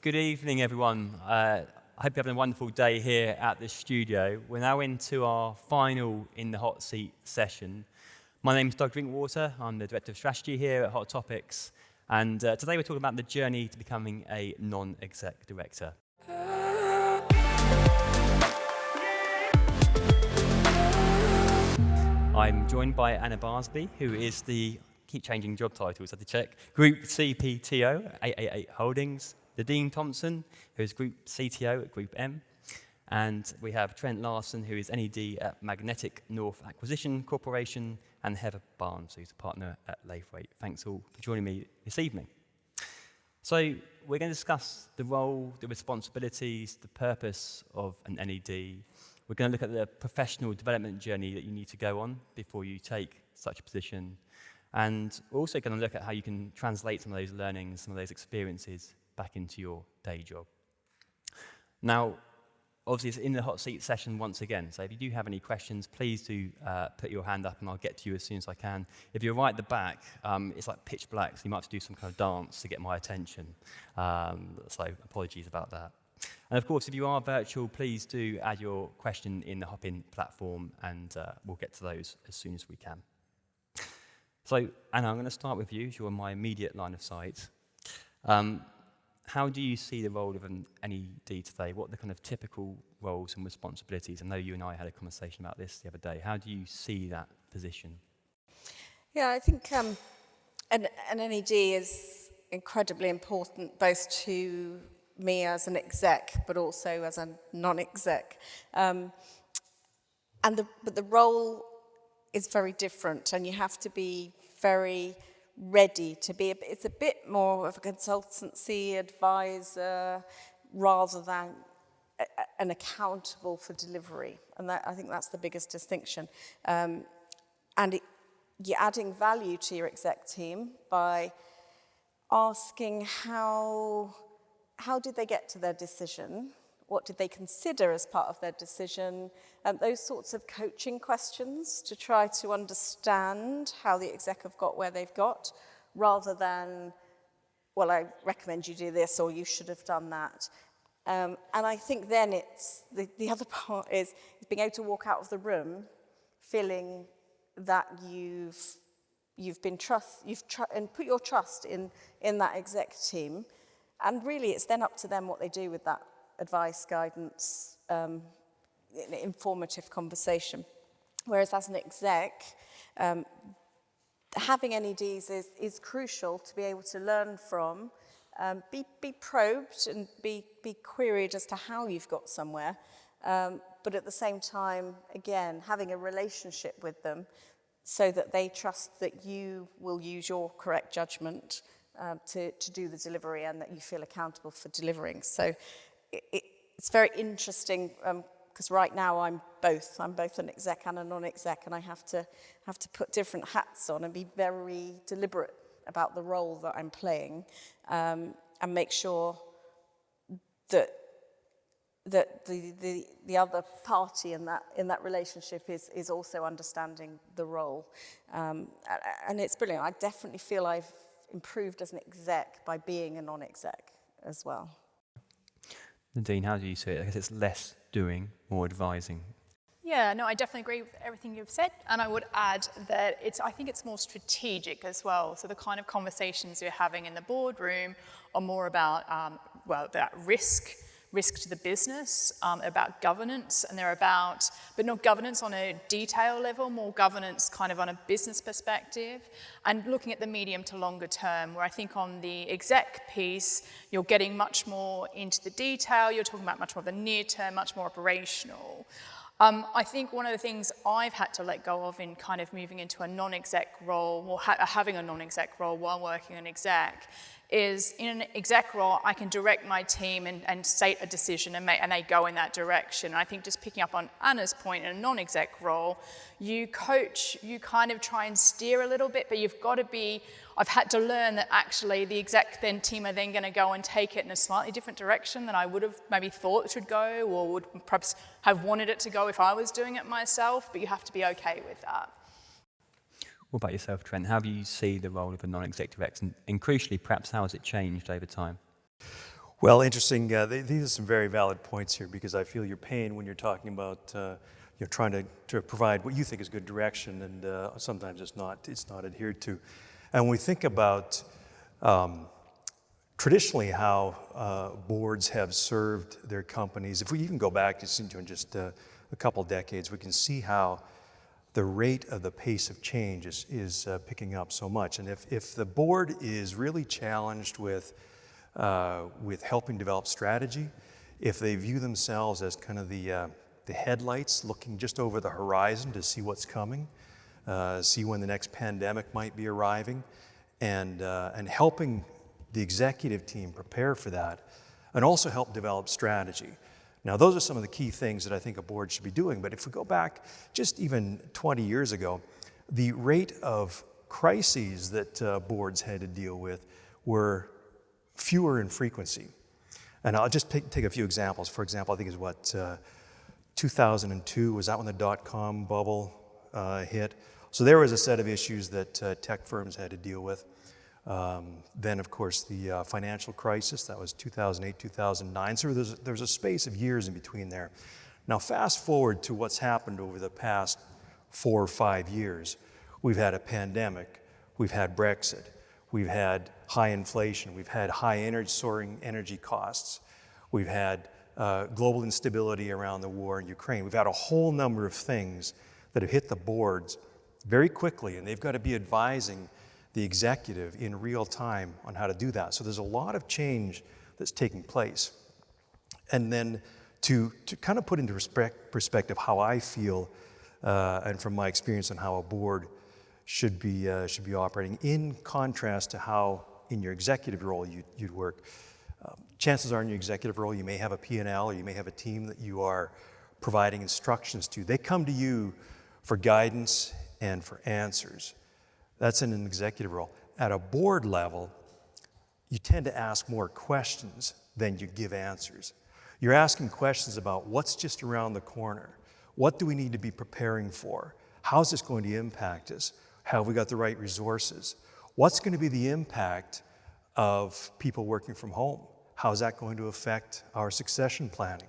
Good evening, everyone. I hope you're having a wonderful day here at the studio. We're now into our final In the Hot Seat session. My name's Doug Drinkwater. I'm the Director of Strategy here at Hot Topics. And today we're talking about the journey to becoming a non-exec director. I'm joined by Anna Barsby, who is the, keep changing job titles, I had to check, Group CPTO at 888 Holdings. Dean Thompson, who is Group CTO at Group M. And we have Trent Larson, who is NED at Magnetic North Acquisition Corporation, and Heather Barnes, who's a partner at Lathwaite. Thanks all for joining me this evening. So we're going to discuss the role, the responsibilities, the purpose of an NED. We're going to look at the professional development journey that you need to go on before you take such a position. And we're also going to look at how you can translate some of those learnings, some of those experiences back into your day job. Now, obviously, it's in the hot seat session once again, so if you do have any questions, please do put your hand up and I'll get to you as soon as I can. If you're right at the back, it's like pitch black, so you might have to do some kind of dance to get my attention. So apologies about that. And of course, if you are virtual, please do add your question in the Hop-In platform and we'll get to those as soon as we can. So, Anna, I'm going to start with you, as you're on my immediate line of sight. How do you see the role of an NED today? What are the kind of typical roles and responsibilities? I know you and I had a conversation about this the other day. How do you see that position? Yeah, I think an NED is incredibly important, both to me as an exec, but also as a non-exec. But the role is very different, and you have to be very ready to be, it's a bit more of a consultancy advisor rather than an accountable for delivery. And I think that's the biggest distinction. You're adding value to your exec team by asking how did they get to their decision? What did they consider as part of their decision? Those sorts of coaching questions to try to understand how the exec have got where they've got, rather than, well, I recommend you do this or you should have done that. And I think then it's, the other part is being able to walk out of the room feeling that you've been and put your trust in that exec team. And really it's then up to them what they do with that advice, guidance, informative conversation. Whereas as an exec, having NEDs is crucial to be able to learn from, be probed and be queried as to how you've got somewhere, but at the same time, again, having a relationship with them so that they trust that you will use your correct judgment to do the delivery and that you feel accountable for delivering. So it's very interesting because right now I'm both an exec and a non-exec, and I have to put different hats on and be very deliberate about the role that I'm playing, and make sure that the other party in that relationship is also understanding the role, and it's brilliant. I definitely feel I've improved as an exec by being a non-exec as well. Nadine, how do you see it? I guess it's less doing, more advising. Yeah, no, I definitely agree with everything you've said, and I would add that I think it's more strategic as well. So the kind of conversations you're having in the boardroom are more about, that risk to the business, about governance, and they're about, but not governance on a detail level, more governance kind of on a business perspective, and looking at the medium to longer term, where I think on the exec piece, you're getting much more into the detail, you're talking about much more of the near term, much more operational. I think one of the things I've had to let go of in kind of moving into a non-exec role, or having a non-exec role while working an exec, is in an exec role, I can direct my team and state a decision and they go in that direction. And I think just picking up on Anna's point, in a non-exec role, you coach, you kind of try and steer a little bit, but you've got to be, I've had to learn that actually the exec team are then going to go and take it in a slightly different direction than I would have maybe thought it should go, or would perhaps have wanted it to go if I was doing it myself, but you have to be okay with that. What about yourself, Trent? How do you see the role of a non-exec director? And crucially, perhaps, how has it changed over time? Well, interesting. These are some very valid points here, because I feel your pain when you're talking about you're trying to provide what you think is good direction, and sometimes it's not adhered to. And when we think about traditionally how boards have served their companies, if we even go back just a couple decades, we can see how the rate of the pace of change is picking up so much. And if the board is really challenged with helping develop strategy, if they view themselves as kind of the headlights looking just over the horizon to see what's coming, see when the next pandemic might be arriving, and helping the executive team prepare for that, and also help develop strategy. Now, those are some of the key things that I think a board should be doing. But if we go back just even 20 years ago, the rate of crises that boards had to deal with were fewer in frequency. And I'll just take a few examples. For example, I think it was 2002, was that when the dot-com bubble hit? So there was a set of issues that tech firms had to deal with. Then, of course, the financial crisis, that was 2008, 2009. So there's a space of years in between there. Now, fast forward to what's happened over the past 4 or 5 years. We've had a pandemic, we've had Brexit, we've had high inflation, we've had soaring energy costs, we've had global instability around the war in Ukraine. We've had a whole number of things that have hit the boards very quickly, and they've got to be advising the executive in real time on how to do that. So there's a lot of change that's taking place. And then to kind of put into perspective how I feel, and from my experience on how a board should be operating, in contrast to how in your executive role you'd work. Chances are in your executive role you may have a P&L, or you may have a team that you are providing instructions to. They come to you for guidance and for answers. That's in an executive role. At a board level, you tend to ask more questions than you give answers. You're asking questions about what's just around the corner. What do we need to be preparing for? How's this going to impact us? Have we got the right resources? What's going to be the impact of people working from home? How's that going to affect our succession planning?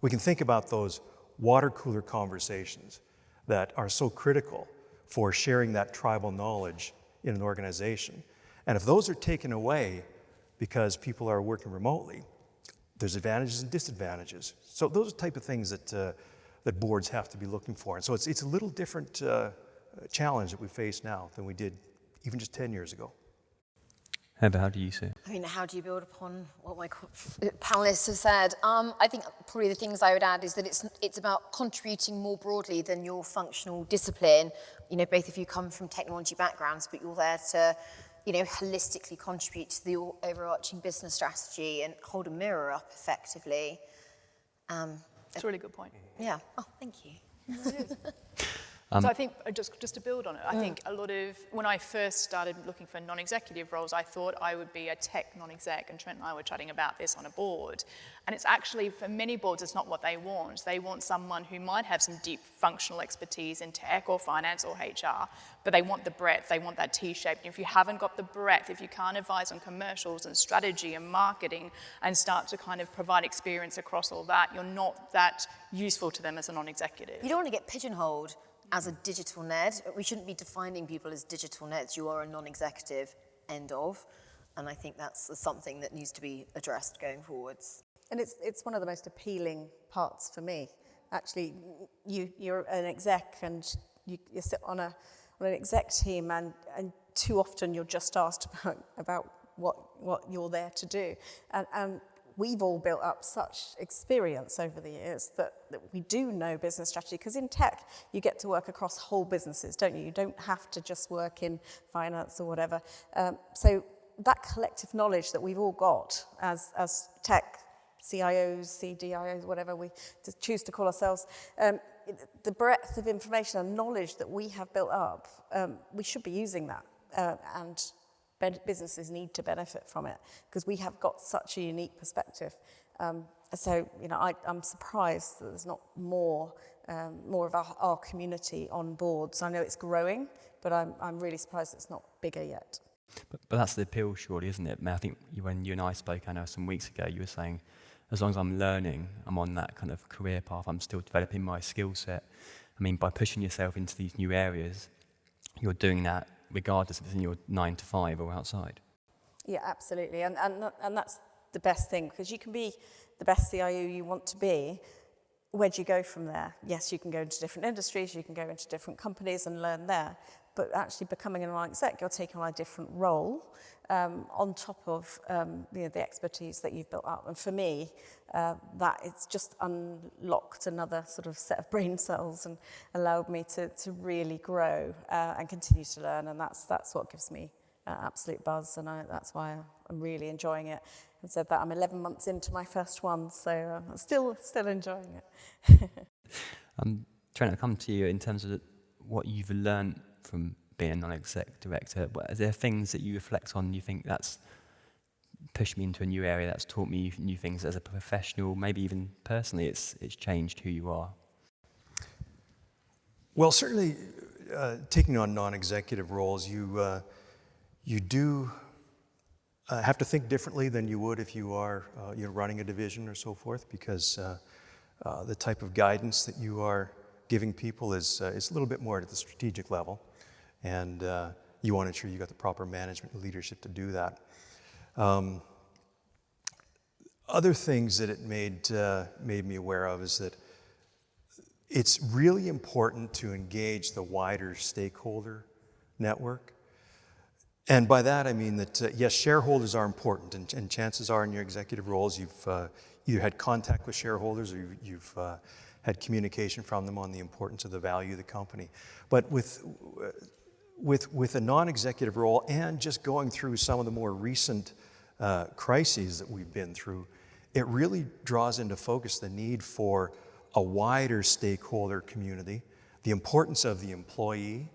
We can think about those water cooler conversations that are so critical for sharing that tribal knowledge in an organization. And if those are taken away because people are working remotely, there's advantages and disadvantages. So those are the type of things that boards have to be looking for. And so it's a little different challenge that we face now than we did even just 10 years ago. Heather, how do you see it? I mean, how do you build upon what my panelists have said? I think probably the things I would add is that it's about contributing more broadly than your functional discipline. You know, both of you come from technology backgrounds, but you're there to, you know, holistically contribute to the overarching business strategy and hold a mirror up effectively. That's a really good point. Yeah. Oh, thank you. So I think, just to build on it, I think a lot of, when I first started looking for non-executive roles, I thought I would be a tech non-exec, and Trent and I were chatting about this on a board. And it's actually, for many boards, it's not what they want. They want someone who might have some deep functional expertise in tech or finance or HR, but they want the breadth, they want that T-shape. And if you haven't got the breadth, if you can't advise on commercials and strategy and marketing and start to kind of provide experience across all that, you're not that useful to them as a non-executive. You don't want to get pigeonholed as a digital NED. We shouldn't be defining people as digital NEDs. You are a non-executive, end of. And I think that's something that needs to be addressed going forwards. And it's one of the most appealing parts for me. Actually, you're an exec and you sit on an exec team, and too often you're just asked about what you're there to do. And we've all built up such experience over the years that we do know business strategy, because in tech, you get to work across whole businesses, don't you? You don't have to just work in finance or whatever. So that collective knowledge that we've all got as tech CIOs, CDIOs, whatever we choose to call ourselves, the breadth of information and knowledge that we have built up, we should be using that. And businesses need to benefit from it, because we have got such a unique perspective. So, you know, I'm surprised that there's not more of our community on boards. I know it's growing, but I'm really surprised it's not bigger yet. But that's the appeal, surely, isn't it? I mean, I think when you and I spoke, Anna, some weeks ago, you were saying, as long as I'm learning, I'm on that kind of career path, I'm still developing my skill set. I mean, by pushing yourself into these new areas, you're doing that regardless if it's in your 9 to 5 or outside. Yeah, absolutely. And that's the best thing, because you can be the best CIO you want to be. Where do you go from there? Yes, you can go into different industries, you can go into different companies and learn there, but actually becoming a non-exec, you're taking on a different role on top of the expertise that you've built up. And for me, that it's just unlocked another sort of set of brain cells and allowed me to really grow and continue to learn, and that's what gives me absolute buzz, and that's why I'm really enjoying it. I said that I'm 11 months into my first one, so I'm still enjoying it. I'm trying to come to you in terms of what you've learned from being a non-exec director. Are there things that you reflect on, you think that's pushed me into a new area, that's taught me new things as a professional, maybe even personally it's changed who you are? Well, certainly taking on non-executive roles, you do have to think differently than you would if you are running a division or so forth, because the type of guidance that you are giving people is a little bit more at the strategic level, and you want to ensure you got the proper management and leadership to do that. Other things that it made me aware of is that it's really important to engage the wider stakeholder network. And by that I mean that, yes, shareholders are important, and chances are in your executive roles you've either had contact with shareholders or you've had communication from them on the importance of the value of the company. But with a non-executive role, and just going through some of the more recent crises that we've been through, it really draws into focus the need for a wider stakeholder community, the importance of the employee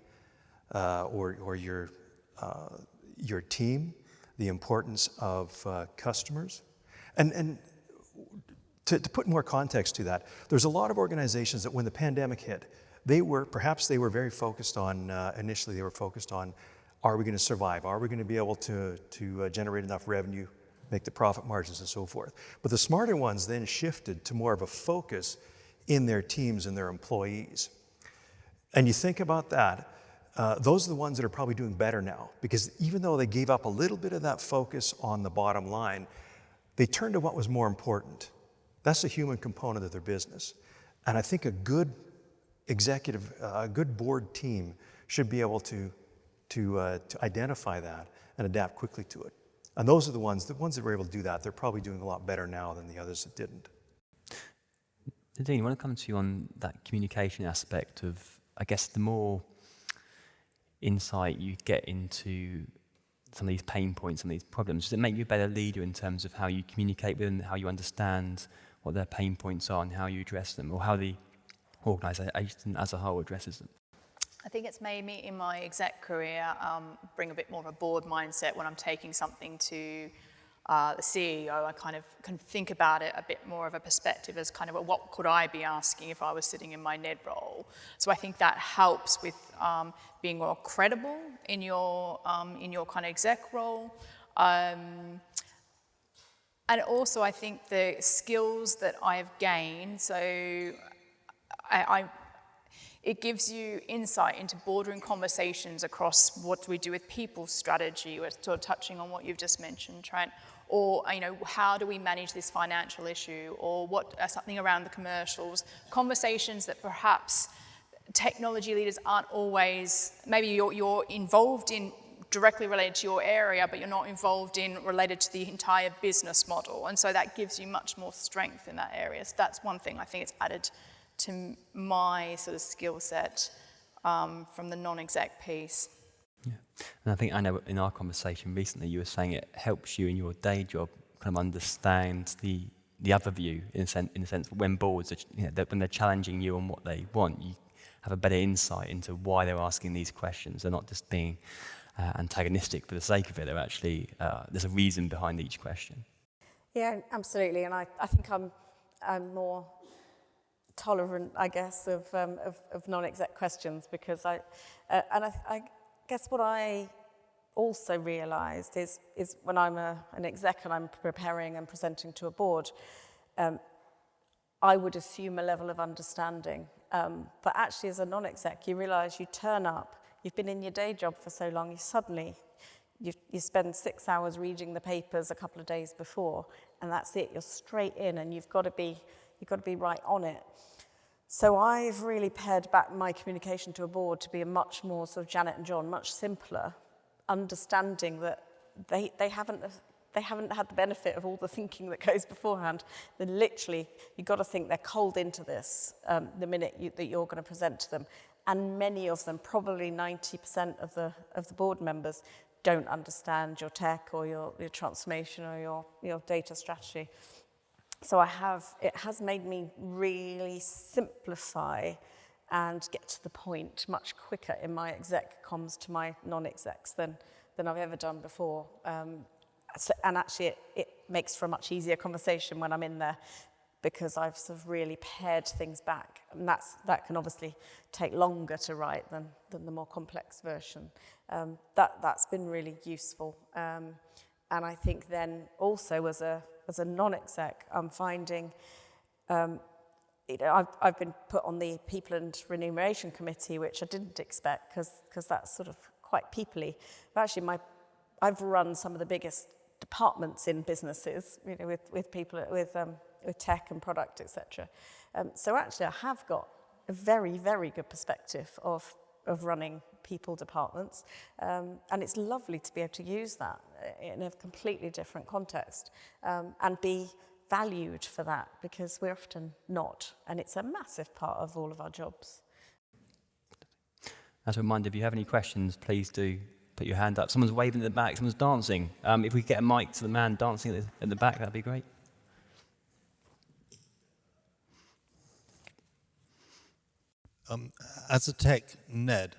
or your team, the importance of customers. And to put more context to that, there's a lot of organizations that when the pandemic hit, they were very focused on, initially they were focused on, are we going to survive? Are we going to be able to generate enough revenue, make the profit margins and so forth? But the smarter ones then shifted to more of a focus in their teams and their employees. And you think about that, those are the ones that are probably doing better now, because even though they gave up a little bit of that focus on the bottom line, they turned to what was more important. That's the human component of their business. And I think a good executive, a good board team should be able to identify that and adapt quickly to it. And those are the ones that were able to do that. They're probably doing a lot better now than the others that didn't. Dean, I want to come to you on that communication aspect of, I guess, the more insight you get into some of these pain points, some of these problems. Does it make you a better leader in terms of how you communicate with them, how you understand what their pain points are and how you address them, or how the organisation as a whole addresses them? I think it's made me, in my exec career, bring a bit more of a board mindset when I'm taking something to the CEO. I kind of can think about it a bit more of a perspective as kind of what could I be asking if I was sitting in my NED role. So I think that helps with being more credible in your kind of exec role. And also I think the skills that I've gained, so it gives you insight into boardroom conversations across what do we do with people strategy. We're sort of touching on what you've just mentioned, Trent. Or, how do we manage this financial issue? Or what something around the commercials. Conversations that perhaps technology leaders aren't always, maybe you're involved in directly related to your area, but you're not involved in related to the entire business model. And so that gives you much more strength in that area. So that's one thing I think it's added to my sort of skill set from the non-exec piece. Yeah, and I think, Anna, in our conversation recently, you were saying it helps you in your day job kind of understand the other view in the sense when boards are, when they're challenging you on what they want, you have a better insight into why they're asking these questions. They're not just being antagonistic for the sake of it. They're actually there's a reason behind each question. Yeah, absolutely, and I think I'm more tolerant, I guess, of non-exec questions, because I guess what I also realised is when I'm an exec and I'm preparing and presenting to a board, I would assume a level of understanding. But actually, as a non-exec, you realise you turn up, you've been in your day job for so long, you spend 6 hours reading the papers a couple of days before, and that's it. You're straight in, and you've got to be right on it. So I've really pared back my communication to a board to be a much more sort of Janet and John, much simpler, understanding that they haven't had the benefit of all the thinking that goes beforehand. Then literally, you've got to think they're cold into this the minute that you're going to present to them. And many of them, probably 90% of the board members, don't understand your tech or your transformation or your data strategy. So it has made me really simplify and get to the point much quicker in my exec comms to my non-execs than I've ever done before. And actually, it makes for a much easier conversation when I'm in there, because I've sort of really pared things back. And that can obviously take longer to write than the more complex version. That's been really useful. And I think then also as a non-exec, I'm finding, I've been put on the People and Remuneration Committee, which I didn't expect because that's sort of quite peoply. But actually, I've run some of the biggest departments in businesses, with people, with tech and product, etc. So actually, I have got a very, very good perspective of running people departments, and it's lovely to be able to use that in a completely different context and be valued for that, because we're often not, and it's a massive part of all of our jobs. As a reminder, if you have any questions, please do put your hand up. Someone's waving at the back, someone's dancing. If we could get a mic to the man dancing at the back, that'd be great. As a tech NED,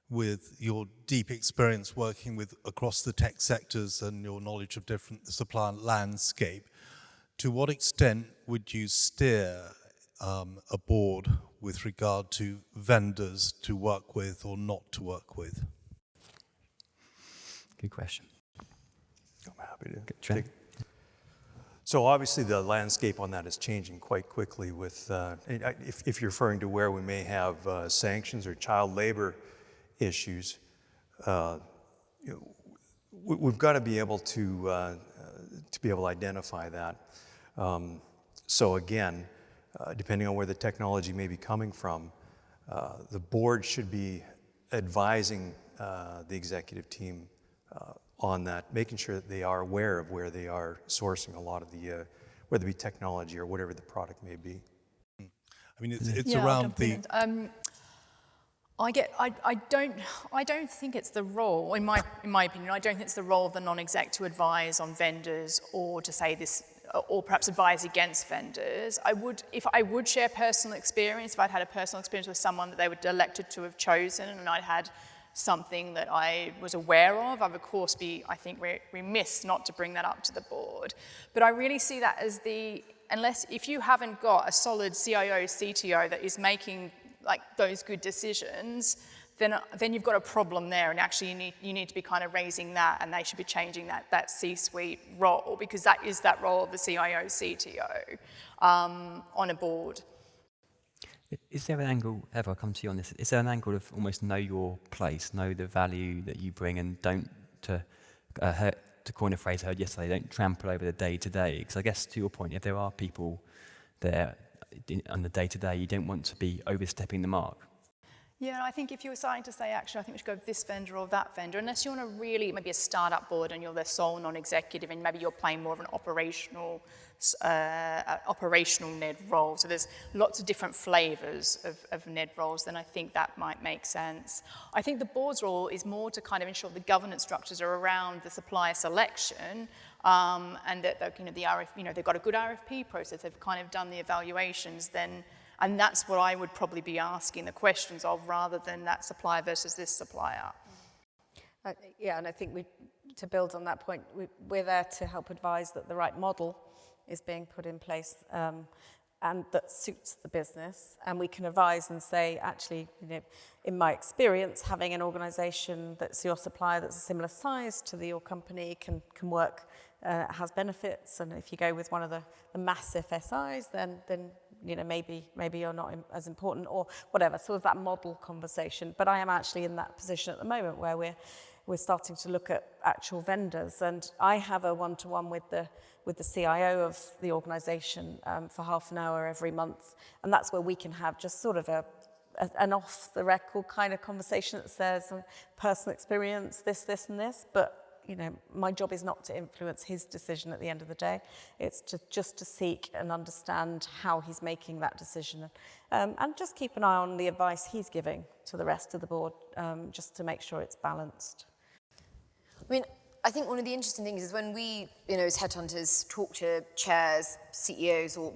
with your deep experience working with across the tech sectors and your knowledge of different supplier landscape, to what extent would you steer a board with regard to vendors to work with or not to work with? Good question. I'm happy to Trent? take. So obviously the landscape on that is changing quite quickly with, if you're referring to where we may have sanctions or child labor issues, we've got to be able to identify that. So again, depending on where the technology may be coming from, the board should be advising the executive team on that, making sure that they are aware of where they are sourcing a lot of the, whether it be technology or whatever the product may be. I mean, it's around the. I don't think it's the role, in my opinion, I don't think it's the role of the non-exec to advise on vendors or to say this, or perhaps advise against vendors. If I would share personal experience, if I'd had a personal experience with someone that they were elected to have chosen, and I'd had something that I was aware of, I would of course be, I think, remiss not to bring that up to the board. But I really see that as if you haven't got a solid CIO, CTO that is making like those good decisions, then you've got a problem there, and actually you need to be kind of raising that, and they should be changing that C-suite role, because that is that role of the CIO, CTO on a board. Is there an angle, Heather, I'll come to you on this, is there an angle of almost know your place, know the value that you bring, and don't, to coin a phrase I heard yesterday, don't trample over the day-to-day? Because I guess to your point, if there are people there on the day-to-day, you don't want to be overstepping the mark. Yeah, I think if you were starting to say, actually, I think we should go with this vendor or that vendor, unless you want to really, maybe a startup board and you're the sole non-executive and maybe you're playing more of an operational NED role. So there's lots of different flavors of NED roles, then I think that might make sense. I think the board's role is more to kind of ensure the governance structures are around the supplier selection, and that they've got a good RFP process, they've kind of done the evaluations, and that's what I would probably be asking the questions of, rather than that supplier versus this supplier. Yeah, and I think to build on that point, we're there to help advise that the right model is being put in place, and that suits the business, and we can advise and say, actually, in my experience, having an organisation that's your supplier that's a similar size to your company can work, has benefits, and if you go with one of the massive SIs, then maybe you're not as important or whatever. Sort of that model conversation. But I am actually in that position at the moment where we're starting to look at actual vendors, and I have a one-to-one with the CIO of the organisation for half an hour every month, and that's where we can have just sort of an off-the-record kind of conversation that says personal experience, this, and this, but my job is not to influence his decision at the end of the day. It's just to seek and understand how he's making that decision, and just keep an eye on the advice he's giving to the rest of the board, just to make sure it's balanced. I mean, I think one of the interesting things is when we, as headhunters, talk to chairs, CEOs, or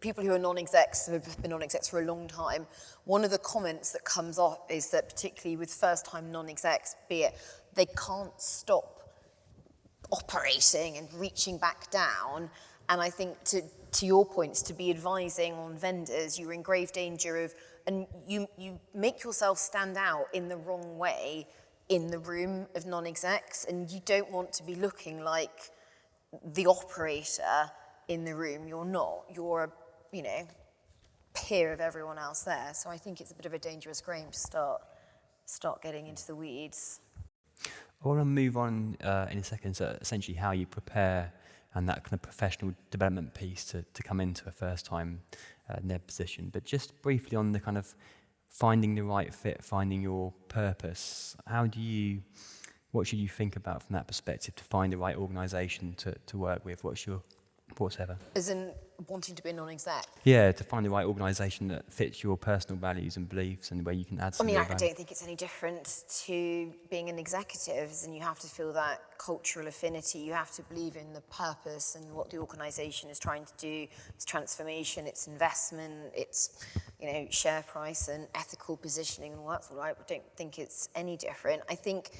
people who are non-execs, who have been non-execs for a long time, one of the comments that comes up is that particularly with first-time non-execs, be it they can't stop operating and reaching back down. And I think to your points, to be advising on vendors, you're in grave danger of, and you make yourself stand out in the wrong way in the room of non-execs, and you don't want to be looking like the operator in the room. You're not. You're a, peer of everyone else there. So I think it's a bit of a dangerous game to start getting into the weeds. I want to move on in a second to essentially how you prepare and that kind of professional development piece to come into a first-time NED position. But just briefly on the kind of finding the right fit, finding your purpose, what should you think about from that perspective to find the right organisation to work with? What's your thoughts, Heather? As in wanting to be a non-exec? Yeah, to find the right organisation that fits your personal values and beliefs and where you can add some real value. I don't think it's any different to being an executive, and you have to feel that cultural affinity. You have to believe in the purpose and what the organisation is trying to do. It's transformation, it's investment, it's share price and ethical positioning and all that sort of. I don't think it's any different. I think,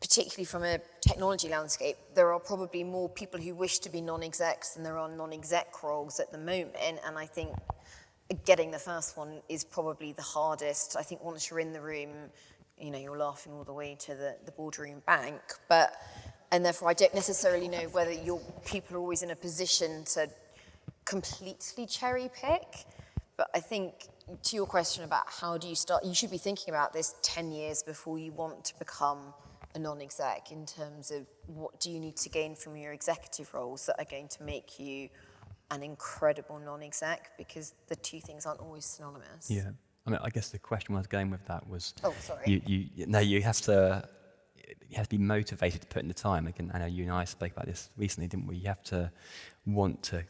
particularly from a technology landscape, there are probably more people who wish to be non-execs than there are non-exec roles at the moment, and I think getting the first one is probably the hardest. I think once you're in the room, you're laughing all the way to the boardroom bank, and therefore I don't necessarily know whether people are always in a position to completely cherry pick, but I think to your question about how do you start, you should be thinking about this 10 years before you want to become a non-exec, in terms of what do you need to gain from your executive roles that are going to make you an incredible non-exec, because the two things aren't always synonymous. Yeah, I mean, I guess the question I was going with that was, oh, sorry. You have to be motivated to put in the time. Again, I know you and I spoke about this recently, didn't we? You have to want to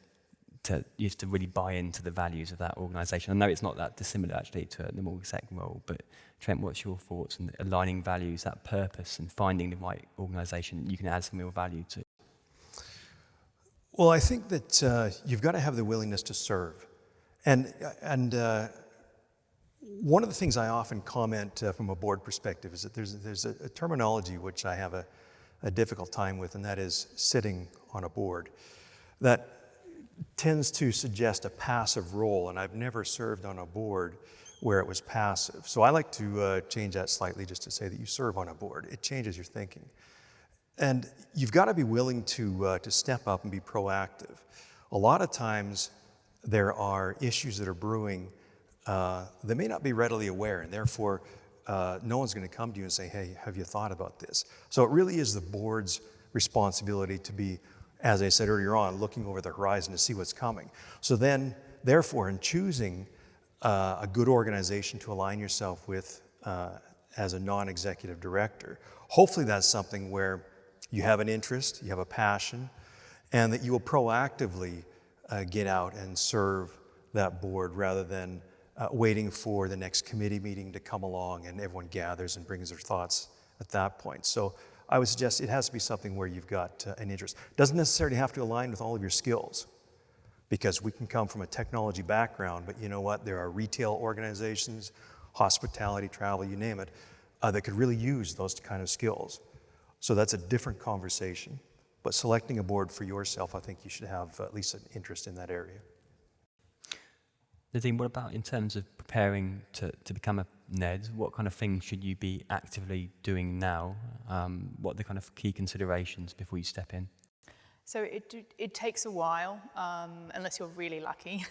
really buy into the values of that organisation. I know it's not that dissimilar actually to the more exec role, but Trent, what's your thoughts on aligning values, that purpose, and finding the right organisation you can add some real value to? Well, I think that you've got to have the willingness to serve. And one of the things I often comment from a board perspective is that there's a terminology which I have a difficult time with, and that is sitting on a board. That tends to suggest a passive role, and I've never served on a board where it was passive. So I like to change that slightly just to say that you serve on a board. It changes your thinking. And you've got to be willing to step up and be proactive. A lot of times there are issues that are brewing that may not be readily aware, and therefore no one's going to come to you and say, hey, have you thought about this? So it really is the board's responsibility to be, as I said earlier on, looking over the horizon to see what's coming. So then, therefore, in choosing a good organization to align yourself with as a non-executive director, hopefully that's something where you have an interest, you have a passion, and that you will proactively get out and serve that board rather than waiting for the next committee meeting to come along and everyone gathers and brings their thoughts at that point. So I would suggest it has to be something where you've got an interest. Doesn't necessarily have to align with all of your skills, because we can come from a technology background, but you know what? There are retail organizations, hospitality, travel, you name it, that could really use those kind of skills. So that's a different conversation. But selecting a board for yourself, I think you should have at least an interest in that area. Nadine, what about in terms of preparing to become a NED? What kind of things should you be actively doing now? What are the kind of key considerations before you step in? So it takes a while, unless you're really lucky.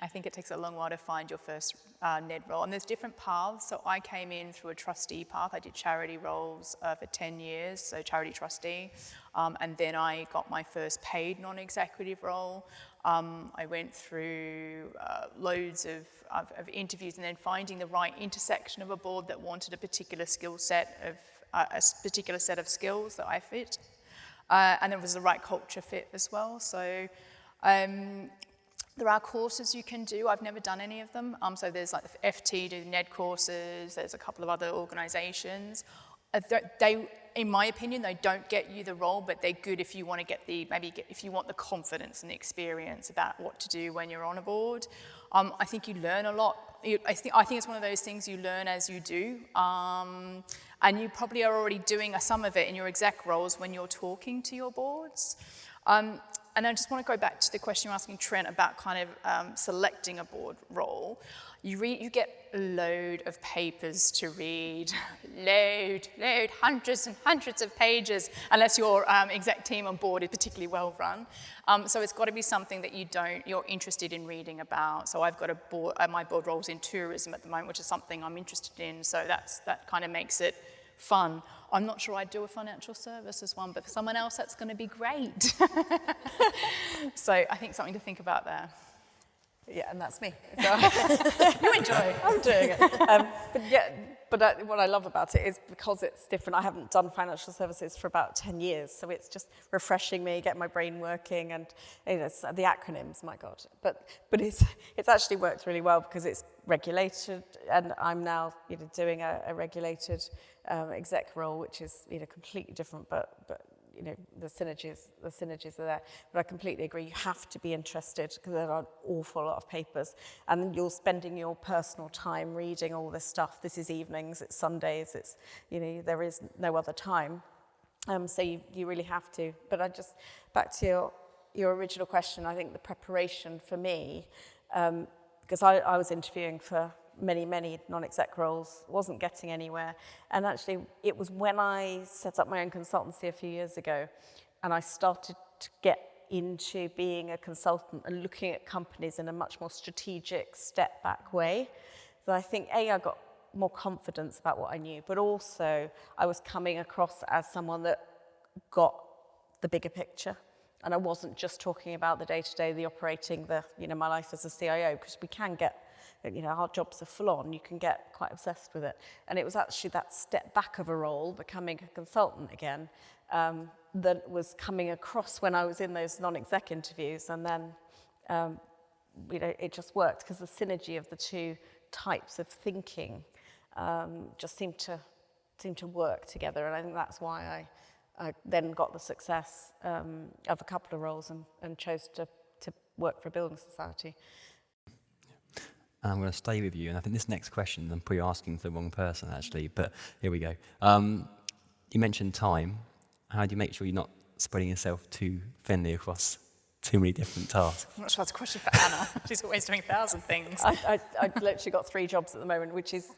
I think it takes a long while to find your first NED role. And there's different paths. So I came in through a trustee path. I did charity roles for 10 years, so charity trustee. And then I got my first paid non-executive role. I went through loads of interviews and then finding the right intersection of a board that wanted a particular skill set of, a particular set of skills that I fit. And there was the right culture fit as well. So there are courses you can do. I've never done any of them. So there's like the FT, do NED courses. There's a couple of other organisations. They, in my opinion, they don't get you the role, but they're good if you want to get if you want the confidence and the experience about what to do when you're on a board. I think you learn a lot. I think it's one of those things you learn as you do. And you probably are already doing some of it in your exec roles when you're talking to your boards. And I just want to go back to the question you're asking Trent about kind of selecting a board role. You get a load of papers to read, load, hundreds and hundreds of pages, unless your exec team on board is particularly well run. So it's got to be something that you're interested in reading about. So I've got my board roles in tourism at the moment, which is something I'm interested in. So that kind of makes it fun. I'm not sure I'd do a financial services one, but for someone else, that's going to be great. So I think something to think about there. Yeah, and that's me. You enjoy. I'm doing it. But what I love about it is because it's different. I haven't done financial services for about 10 years, so it's just refreshing me, get my brain working, and the acronyms, my God. But it's actually worked really well because it's regulated, and I'm now doing a regulated exec role, which is completely different, but the synergies are there. But I completely agree, you have to be interested because there are an awful lot of papers and you're spending your personal time reading all this stuff. This is evenings, it's Sundays, it's, there is no other time. So you really have to. But back to your original question, I think the preparation for me, because I was interviewing for many non-exec roles, wasn't getting anywhere. And actually, it was when I set up my own consultancy a few years ago, and I started to get into being a consultant and looking at companies in a much more strategic, step-back way, that I think, I got more confidence about what I knew, but also I was coming across as someone that got the bigger picture. And I wasn't just talking about the day-to-day, the operating, my life as a CIO, because we can get, our jobs are full on, you can get quite obsessed with it. And it was actually that step back of a role, becoming a consultant again, that was coming across when I was in those non-exec interviews. And then, it just worked because the synergy of the two types of thinking just seemed to work together. And I think that's why I then got the success of a couple of roles and chose to work for a building society. And I'm going to stay with you, and I think this next question, I'm probably asking for the wrong person actually, but here we go. You mentioned time. How do you make sure you're not spreading yourself too thinly across too many different tasks? I'm not sure that's a question for Anna. She's always doing 1,000 things. I've literally got 3 jobs at the moment, which is,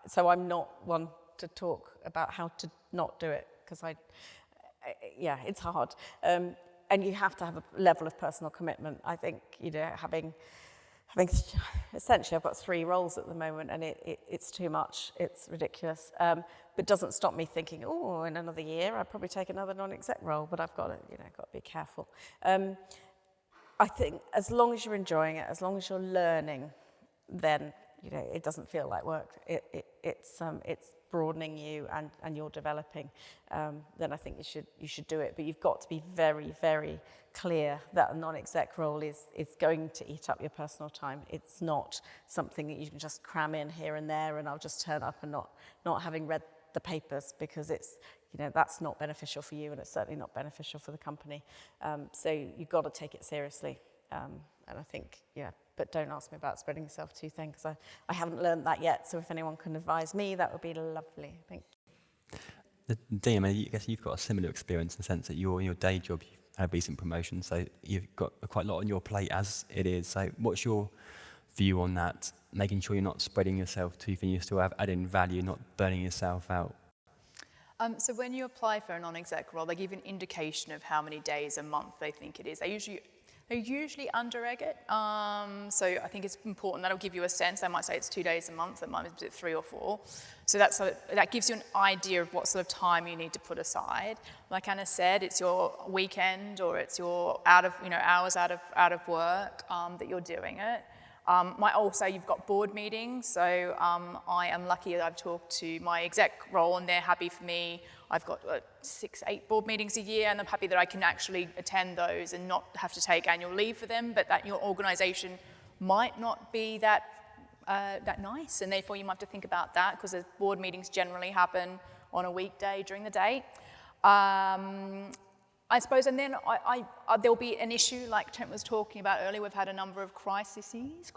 so I'm not one to talk about how to not do it, because it's hard. And you have to have a level of personal commitment. I think, having essentially, I've got 3 roles at the moment, and it's too much. It's ridiculous. But it doesn't stop me thinking, in another year, I'd probably take another non-exec role, but I've got to be careful. I think as long as you're enjoying it, as long as you're learning, then, it doesn't feel like work. It's broadening you and you're developing, then I think you should do it. But you've got to be very, very clear that a non-exec role is going to eat up your personal time. It's not something that you can just cram in here and there and I'll just turn up and not having read the papers, because it's, that's not beneficial for you and it's certainly not beneficial for the company. So you've got to take it seriously. And I think, but don't ask me about spreading yourself too thin, because I haven't learned that yet. So if anyone can advise me, that would be lovely. Thank you. Dean, I guess you've got a similar experience in the sense that in your day job, had a recent promotion, so you've got quite a lot on your plate as it is. So what's your view on that, making sure you're not spreading yourself too thin, you still have adding value, not burning yourself out? So when you apply for a non-exec role, they give an indication of how many days a month they think it is. They usually under-egg it. So I think it's important. That'll give you a sense. They might say it's 2 days a month. It might be 3 or 4. So that gives you an idea of what sort of time you need to put aside. Like Anna said, it's your weekend or it's your hours out of work that you're doing it. Also, you've got board meetings, so I am lucky that I've talked to my exec role and they're happy for me. I've got 6-8 board meetings a year, and I'm happy that I can actually attend those and not have to take annual leave for them, but that your organisation might not be that nice, and therefore you might have to think about that, because the board meetings generally happen on a weekday during the day. I suppose, and then there'll be an issue like Trent was talking about earlier. We've had a number of crises, is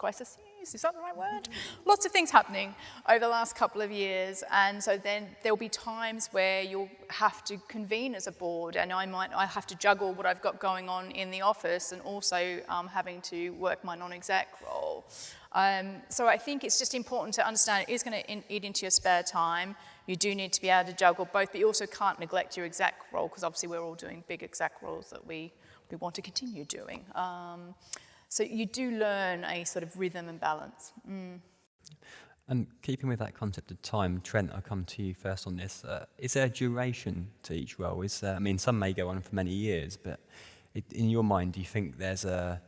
that the right word? Lots of things happening over the last couple of years, and so then there'll be times where you'll have to convene as a board, and I have to juggle what I've got going on in the office and also having to work my non-exec role. So I think it's just important to understand it is going to eat into your spare time. You do need to be able to juggle both, but you also can't neglect your exec role, because obviously we're all doing big exec roles that we want to continue doing. So you do learn a sort of rhythm and balance. And keeping with that concept of time, Trent, I'll come to you first on this. Is there a duration to each role? Some may go on for many years, but in your mind, do you think there's a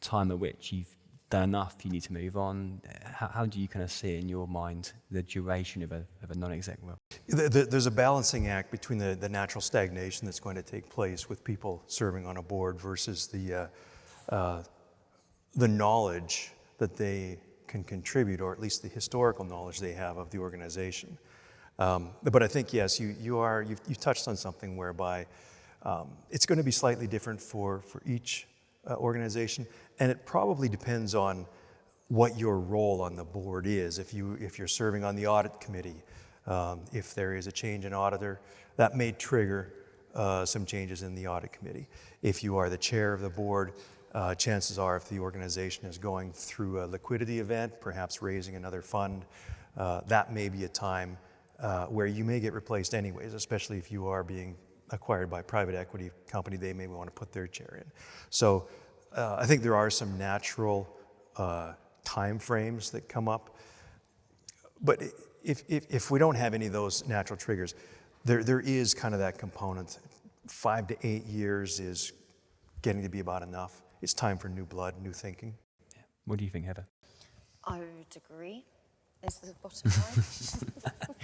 time at which you've done enough, you need to move on? How do you kind of see in your mind the duration of a non-exec role? There's a balancing act between the natural stagnation that's going to take place with people serving on a board versus the knowledge that they can contribute, or at least the historical knowledge they have of the organization. But I think, yes, you've touched on something whereby it's going to be slightly different for each organization, and it probably depends on what your role on the board is. If you're serving on the audit committee, if there is a change in auditor, that may trigger some changes in the audit committee. If you are the chair of the board, chances are, if the organization is going through a liquidity event, perhaps raising another fund, that may be a time where you may get replaced anyways, especially if you are being acquired by a private equity company. They may want to put their chair in. So I think there are some natural time frames that come up. But if we don't have any of those natural triggers, there is kind of that component. 5 to 8 years is getting to be about enough. It's time for new blood, new thinking. Yeah. What do you think, Heather? I would agree. Is the bottom line.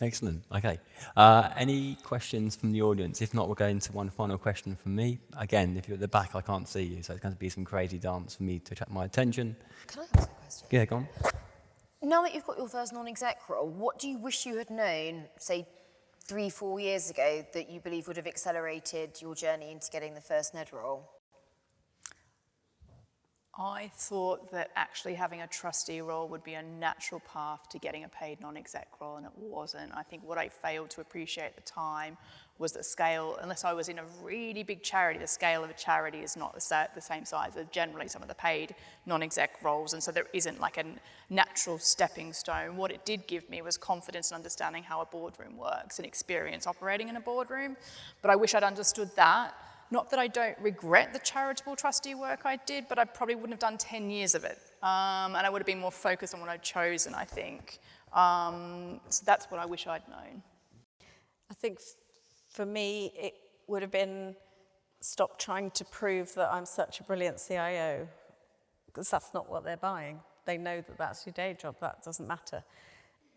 Excellent. Okay. Any questions from the audience? If not, we'll go into one final question from me. Again, if you're at the back, I can't see you, so it's going to be some crazy dance for me to attract my attention. Can I ask a question? Yeah, go on. Now that you've got your first non-exec role, what do you wish you had known, say, 3-4 years ago, that you believe would have accelerated your journey into getting the first NED role? I thought that actually having a trustee role would be a natural path to getting a paid non-exec role, and it wasn't. I think what I failed to appreciate at the time was the scale. Unless I was in a really big charity, the scale of a charity is not the same size as generally some of the paid non-exec roles, and so there isn't like a natural stepping stone. What it did give me was confidence and understanding how a boardroom works and experience operating in a boardroom, but I wish I'd understood that. Not that I don't regret the charitable trustee work I did, but I probably wouldn't have done 10 years of it. And I would have been more focused on what I'd chosen, I think. So that's what I wish I'd known. I think for me, it would have been stop trying to prove that I'm such a brilliant CIO, because that's not what they're buying. They know that that's your day job. That doesn't matter.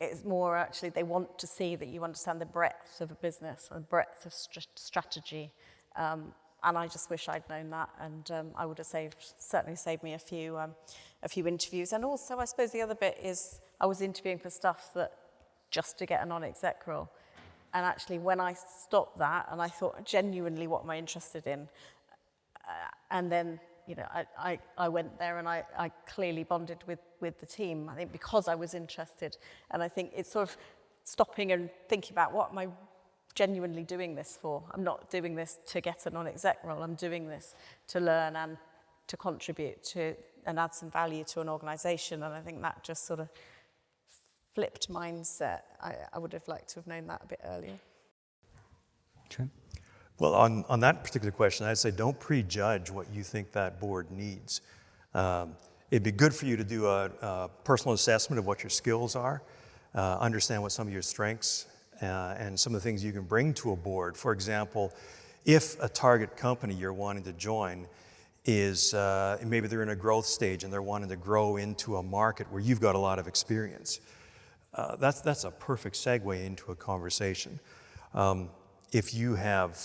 It's more actually they want to see that you understand the breadth of a business and breadth of strategy. And I just wish I'd known that, and I would have certainly saved me a few interviews. And also, I suppose the other bit is I was interviewing for stuff that just to get a non-exec role. And actually, when I stopped that, and I thought genuinely, what am I interested in? And then, I went there, and I clearly bonded with the team. I think because I was interested, and I think it's sort of stopping and thinking about what am I genuinely doing this for. I'm not doing this to get a non-exec role. I'm doing this to learn and to contribute to and add some value to an organisation. And I think that just sort of flipped mindset. I would have liked to have known that a bit earlier. True. Well, on that particular question, I'd say don't prejudge what you think that board needs. It'd be good for you to do a personal assessment of what your skills are, understand what some of your strengths and some of the things you can bring to a board. For example, if a target company you're wanting to join is, maybe they're in a growth stage and they're wanting to grow into a market where you've got a lot of experience, that's a perfect segue into a conversation. If you have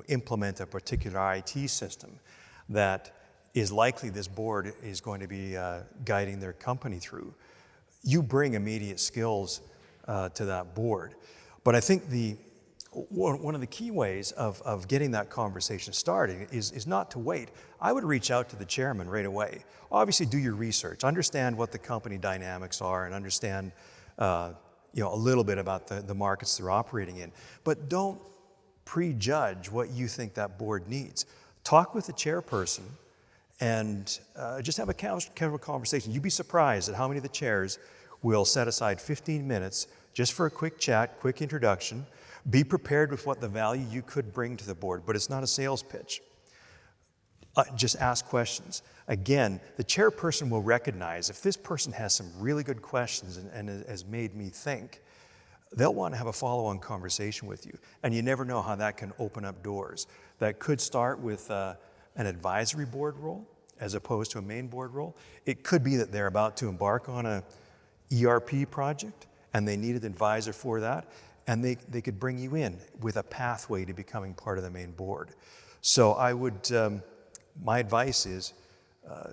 implement a particular IT system that is likely this board is going to be guiding their company through, you bring immediate skills to that board. But I think one of the key ways of getting that conversation started is not to wait. I would reach out to the chairman right away. Obviously, do your research, understand what the company dynamics are, and understand a little bit about the markets they're operating in. But don't prejudge what you think that board needs. Talk with the chairperson and just have a casual conversation. You'd be surprised at how many of the chairs will set aside 15 minutes just for a quick chat, quick introduction. Be prepared with what the value you could bring to the board, but it's not a sales pitch. Just ask questions. Again, the chairperson will recognize if this person has some really good questions and has made me think, they'll want to have a follow-on conversation with you. And you never know how that can open up doors. That could start with an advisory board role as opposed to a main board role. It could be that they're about to embark on a ERP project and they need an advisor for that, and they could bring you in with a pathway to becoming part of the main board. So I would, my advice is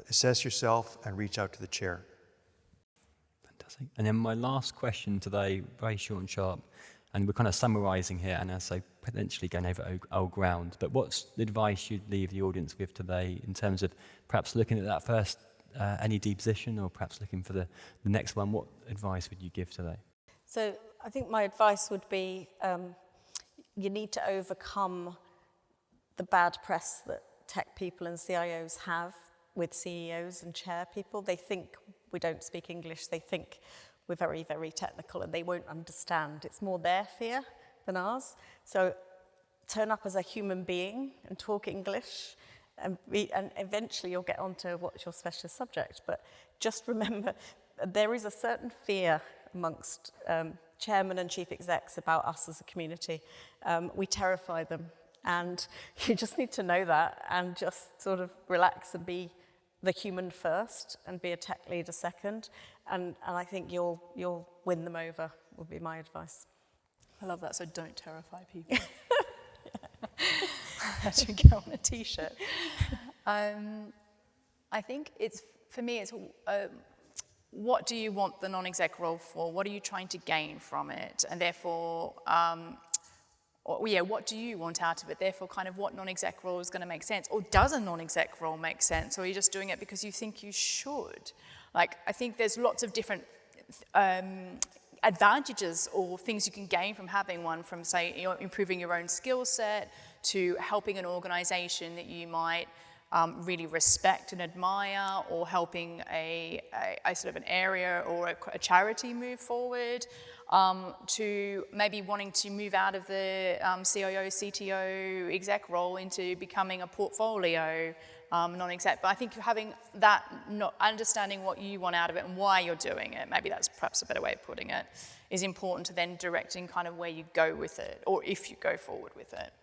assess yourself and reach out to the chair. Fantastic. And then my last question today, very short and sharp, and we're kind of summarising here, and as I potentially going over old ground, but what's the advice you'd leave the audience with today in terms of perhaps looking at that first NED position or perhaps looking for the next one? What advice would you give today? So I think my advice would be you need to overcome the bad press that tech people and CIOs have with CEOs and chair people. They think we don't speak English. They think we're very, very technical and they won't understand. It's more their fear than ours. So turn up as a human being and talk English, and eventually you'll get onto what's your specialist subject. But just remember, there is a certain fear amongst chairman and chief execs about us as a community. We terrify them, and you just need to know that and just sort of relax and be the human first and be a tech leader second, and I think you'll win them over, would be my advice. I love that, so don't terrify people. That should go on a t-shirt. I think for me it's what do you want the non-exec role for? What are you trying to gain from it? And therefore, what do you want out of it? Therefore, kind of what non-exec role is going to make sense? Or does a non-exec role make sense? Or are you just doing it because you think you should? Like, I think there's lots of different advantages or things you can gain from having one, from, say, improving your own skill set to helping an organization that you might really respect and admire, or helping a sort of an area or a charity move forward, to maybe wanting to move out of the CIO, CTO exec role into becoming a portfolio non-exec. But I think having that, understanding what you want out of it and why you're doing it, maybe that's perhaps a better way of putting it, is important to then directing kind of where you go with it, or if you go forward with it.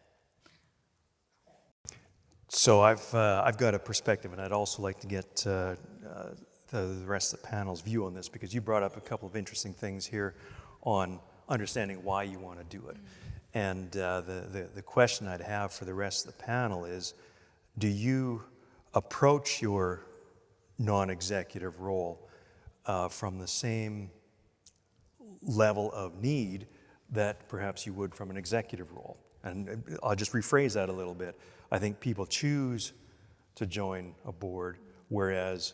So I've got a perspective, and I'd also like to get the rest of the panel's view on this, because you brought up a couple of interesting things here on understanding why you want to do it. And the question I'd have for the rest of the panel is, do you approach your non-executive role from the same level of need that perhaps you would from an executive role? And I'll just rephrase that a little bit. I think people choose to join a board, whereas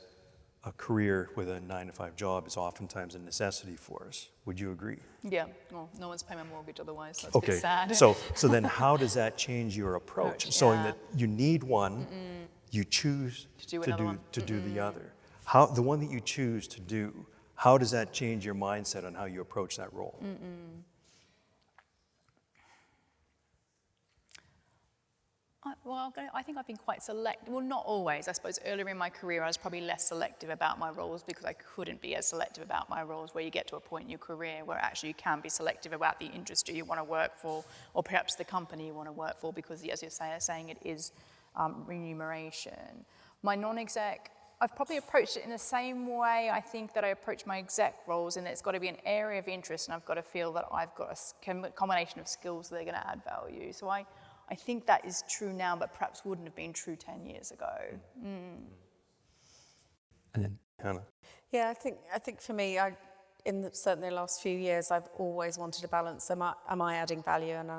a career with a 9-to-5 job is oftentimes a necessity for us. Would you agree? Yeah, well, no one's paying my mortgage otherwise, so that's a Okay, bit sad. so then how does that change your approach? Showing yeah. that you need one, you choose To do another one. to do the other. How the one that you choose to do, how does that change your mindset on how you approach that role? I think I've been quite selective. Well, not always. I suppose earlier in my career, I was probably less selective about my roles because I couldn't be as selective about my roles, where you get to a point in your career where actually you can be selective about the industry you want to work for, or perhaps the company you want to work for, because as you're saying, it is remuneration. My non-exec, I've probably approached it in the same way I think that I approach my exec roles, and it's got to be an area of interest, and I've got to feel that I've got a combination of skills that are going to add value. So I think that is true now, but perhaps wouldn't have been true 10 years ago. And then Hannah? Yeah, I think for me, certainly the last few years, I've always wanted a balance. Am I adding value, and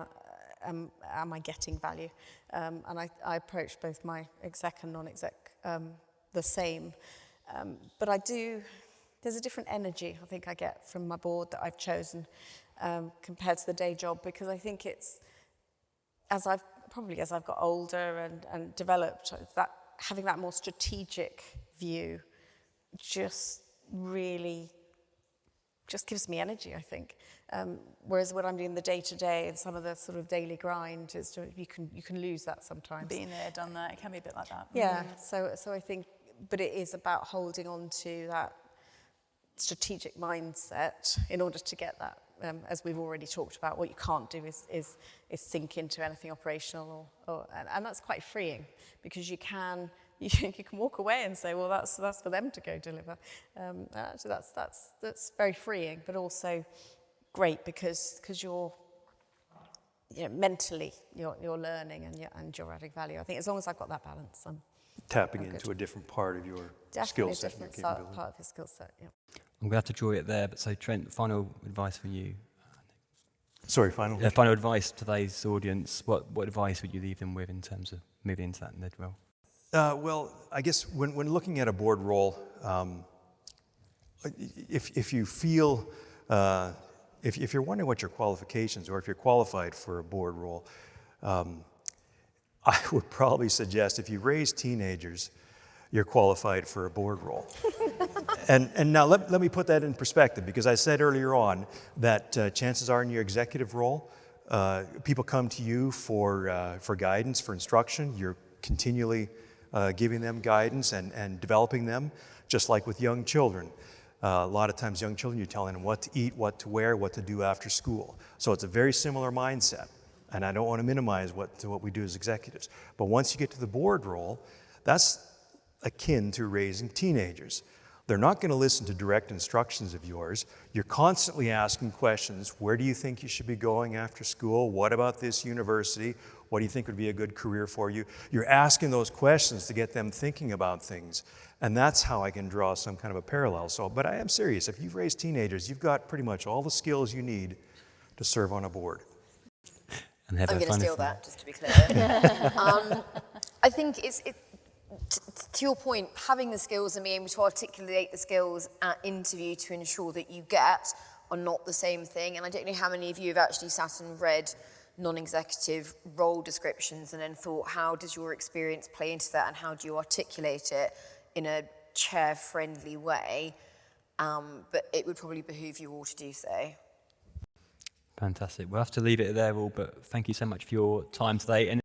am I getting value? And I approach both my exec and non-exec the same. But there's a different energy I think I get from my board that I've chosen compared to the day job, because I think it's, as I've got older and developed, that having that more strategic view just really just gives me energy, I think. Whereas when I'm doing the day-to-day and some of the sort of daily grind, you can lose that sometimes. Being there, done that, it can be a bit like that. Yeah, so I think, but it is about holding on to that strategic mindset in order to get that. As we've already talked about, what you can't do is sink into anything operational, and that's quite freeing, because you can walk away and say, well, that's for them to go deliver. Actually, that's very freeing, but also great because you're mentally you're learning and you're adding value. I think as long as I've got that balance, I'm Tapping good. into a different part of your Definitely skill set and your a different capability. part of your skill set. Yeah. I'm going to have to draw it there, but so Trent, final advice for you. Sorry, final. Final advice to today's audience. What advice would you leave them with in terms of moving into that NED role? Well, I guess when looking at a board role, if you feel, if you're wondering what your qualifications, or if you're qualified for a board role, I would probably suggest if you raise teenagers, you're qualified for a board role. And now let me put that in perspective, because I said earlier on that chances are in your executive role, people come to you for guidance, for instruction. You're continually giving them guidance and developing them, just like with young children. A lot of times young children, you're telling them what to eat, what to wear, what to do after school. So it's a very similar mindset. And I don't want to minimize what we do as executives. But once you get to the board role, that's akin to raising teenagers. They're not going to listen to direct instructions of yours. You're constantly asking questions. Where do you think you should be going after school? What about this university? What do you think would be a good career for you? You're asking those questions to get them thinking about things. And that's how I can draw some kind of a parallel. But I am serious. If you've raised teenagers, you've got pretty much all the skills you need to serve on a board. I'm going to steal that, just to be clear. I think to your point, having the skills and being able to articulate the skills at interview to ensure that you get are not the same thing. And I don't know how many of you have actually sat and read non-executive role descriptions and then thought, how does your experience play into that, and how do you articulate it in a chair-friendly way? But it would probably behoove you all to do so. Fantastic. We'll have to leave it there all, but thank you so much for your time today. And